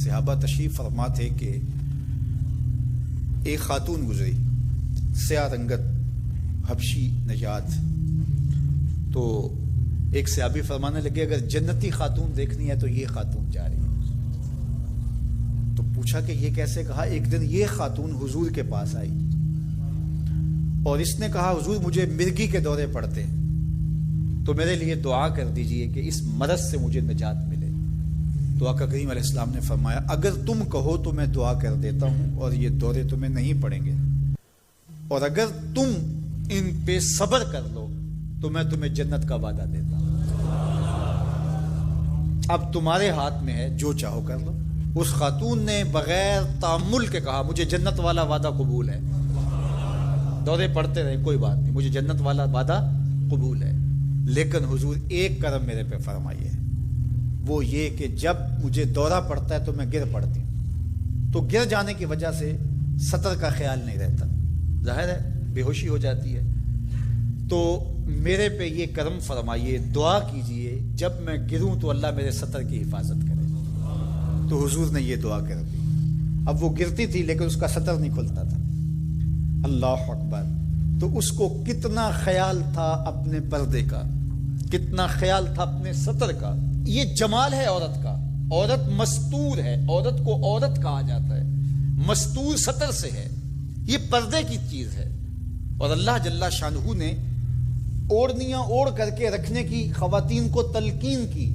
صحابہ تشریف فرما تھے کہ ایک خاتون گزری، سیاہ رنگت، حبشی نژاد. تو ایک صحابی فرمانے لگے اگر جنتی خاتون دیکھنی ہے تو یہ خاتون جا رہی ہے. تو پوچھا کہ یہ کیسے؟ کہا ایک دن یہ خاتون حضور کے پاس آئی اور اس نے کہا حضور مجھے مرگی کے دورے پڑتے ہیں تو میرے لیے دعا کر دیجئے کہ اس مرض سے مجھے نجات ملے. تو آقا کریم علیہ السلام نے فرمایا اگر تم کہو تو میں دعا کر دیتا ہوں اور یہ دورے تمہیں نہیں پڑیں گے، اور اگر تم ان پہ صبر کر لو تو میں تمہیں جنت کا وعدہ دیتا ہوں. اب تمہارے ہاتھ میں ہے، جو چاہو کر لو. اس خاتون نے بغیر تامل کے کہا مجھے جنت والا وعدہ قبول ہے. دورے پڑتے رہے کوئی بات نہیں، مجھے جنت والا وعدہ قبول ہے، لیکن حضور ایک کرم میرے پہ فرمائیے، وہ یہ کہ جب مجھے دورہ پڑتا ہے تو میں گر پڑتی ہوں. تو گر جانے کی وجہ سے سطر کا خیال نہیں رہتا، ظاہر ہے بے ہوشی ہو جاتی ہے. تو میرے پہ یہ کرم فرمائیے، دعا کیجئے جب میں گروں تو اللہ میرے سطر کی حفاظت کرے. تو حضور نے یہ دعا کر دی. اب وہ گرتی تھی لیکن اس کا سطر نہیں کھلتا تھا. اللہ اکبر. تو اس کو کتنا خیال تھا اپنے پردے کا، کتنا خیال تھا اپنے سطر کا. یہ جمال ہے عورت کا. عورت مستور ہے، عورت کو عورت کہا جاتا ہے، مستور سطر سے ہے، یہ پردے کی چیز ہے. اور اللہ جل شانہ نے اوڑھنیاں اوڑھ کر کے رکھنے کی خواتین کو تلقین کی